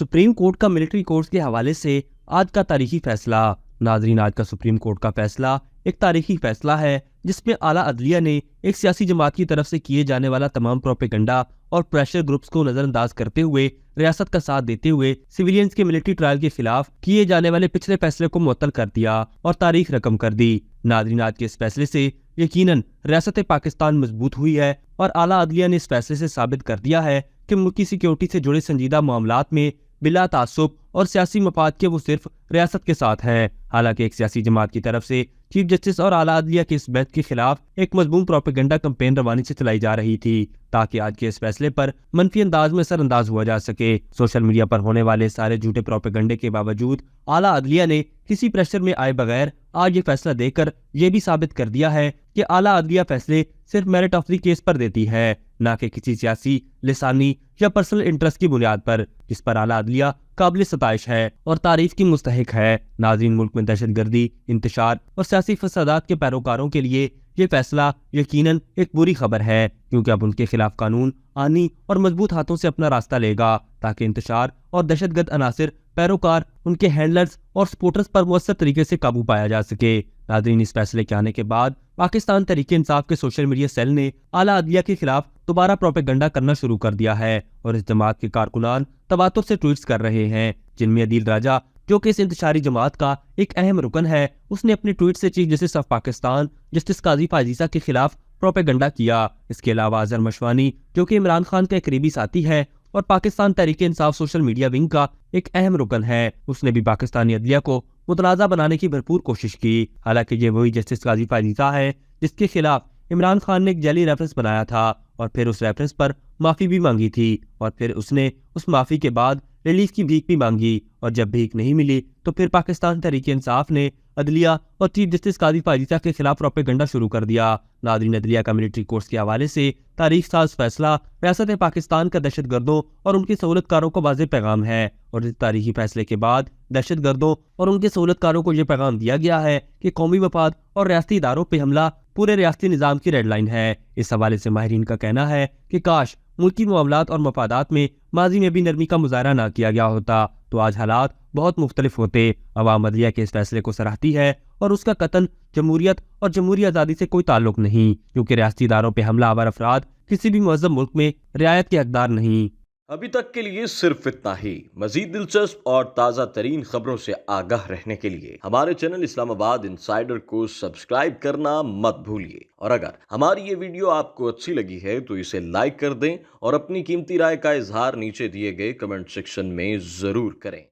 Supreme court का military course के हवाले से आज का तारीखी फैसला। नाजरीन, आज का सुप्रीम कोर्ट का फैसला एक तारीखी फैसला है जिसमें आला अदलिया ने एक सियासी जमात की तरफ से किए जाने वाला तमाम प्रोपेगेंडा और प्रेशर ग्रुप्स को नजरअंदाज करते हुए रियासत का साथ देते हुए सिविलियंस के मिलिट्री ट्रायल के खिलाफ किए जाने वाले पिछले फैसले को मुअत्तल कर दिया और तारीख रकम कर दी। नाजरीन, आज के इस फैसले से यकीनन रियासत पाकिस्तान मजबूत हुई है और आला अदलिया ने इस फैसले से साबित कर दिया है कि मुल्की सिक्योरिटी से जुड़े संजीदा मामलात में बिला तासुब और सियासी मफाद के वो सिर्फ रियासत के साथ है। हालांकि एक सियासी जमात की तरफ से चीफ जस्टिस और आला अदलिया के इस बैत के खिलाफ एक मजबूत प्रोपेगेंडा कैंपेन रवानी से चलाई जा रही थी ताकि आज के इस फैसले पर मनफी अंदाज में असरअंदाज हुआ जा सके। सोशल मीडिया पर होने वाले सारे झूठे प्रोपेगेंडे के बावजूद आला अदलिया ने किसी प्रेशर में आए बगैर आज ये फैसला देकर ये भी साबित कर दिया है कि आला अदलिया फैसले सिर्फ मेरिट ऑफ द केस पर देती है, न कि किसी सियासी, लिसानी या पर्सनल इंटरेस्ट की बुनियाद पर, जिस पर आला अदलिया काबिल सताइश है और तारीफ की मुस्तहिक है। नाज़रीन, मुल्क में दहशतगर्दी, इंतशार और सियासी फसादात के पैरोकारों के लिए ये फैसला यकीनन एक बुरी खबर है, क्योंकि अब उनके खिलाफ कानून आनी और मजबूत हाथों से अपना रास्ता लेगा ताकि इंतशार और दहशतगर्द अनासिर, पैरोकार, उनके हैंडलर्स और सपोर्टर्स पर मुअस्सर तरीके से काबू पाया जा सके। नाज़रीन, इस फैसले के आने के बाद पाकिस्तान तहरीक इंसाफ के सोशल मीडिया सेल ने आला अदलिया के खिलाफ दोबारा प्रोपेगेंडा करना शुरू कर दिया है और इस जमात के कारकुनान तवातुर से ट्वीट्स कर रहे हैं, जिनमें अदील राजा, जो कि इस इंतशारी जमात का एक अहम रुकन है, उसने अपने ट्वीट से chief justice of Pakistan justice Qazi Faez Isa के खिलाफ प्रोपेगेंडा किया। इसके अलावा अजहर मशवानी, जो कि इमरान खान का एक करीबी साथी है और Pakistan Tehreek Insaf social media wing का एक अहम रुकन है, उसने भी पाकिस्तानी अदलिया को मुतनाज़ा बनाने की भरपूर कोशिश की। हालांकि ये वही जस्टिस काजी फाजीसा है जिसके खिलाफ इमरान खान ने एक जाली रेफरेंस बनाया था और फिर उस रेफरेंस पर माफ़ी भी मांगी थी और फिर उसने उस माफ़ी के बाद रिलीफ की भीख भी मांगी, और जब भीख नहीं मिली तो फिर पाकिस्तान तहरीक इंसाफ ने अदलिया और चीफ जस्टिस काजी फाजीसा के खिलाफ प्रोपेगेंडा शुरू कर दिया। नाज़रीन, अदलिया का मिलिट्री कोर्स के हवाले से तारीख साज फैसला रियासत पाकिस्तान का दहशतगर्दों और उनके सहूलतकारों को वाज़ेह पैगाम है और इस तारीखी फैसले के बाद दहशतगर्दों और उनके सहूलतकारों को यह पैगाम दिया गया है कि कौमी मफाद और रियासती इदारों पर हमला पूरे रियासती निज़ाम की रेड लाइन है। इस हवाले से माहिरीन का कहना है कि काश मुल्की मामलात और मफादात में माजी में भी नरमी का मुजाहरा ना किया गया होता तो आज हालात बहुत मुख्तलिफ होते। अवाम अदलिया के इस फैसले को सराहती है और उसका कतन जमहूरियत और जमहूरी आज़ादी से कोई ताल्लुक नहीं, क्योंकि रियासती इदारों पर हमला आवर अफराद किसी भी मुअज़्ज़म मुल्क में रियायत के हकदार नहीं। अभी तक के लिए सिर्फ इतना ही। मजीद दिलचस्प और ताज़ा तरीन खबरों से आगाह रहने के लिए हमारे चैनल इस्लामाबाद इंसाइडर को सब्सक्राइब करना मत भूलिए, और अगर हमारी ये वीडियो आपको अच्छी लगी है तो इसे लाइक कर दें और अपनी कीमती राय का इजहार नीचे दिए गए कमेंट सेक्शन में जरूर करें।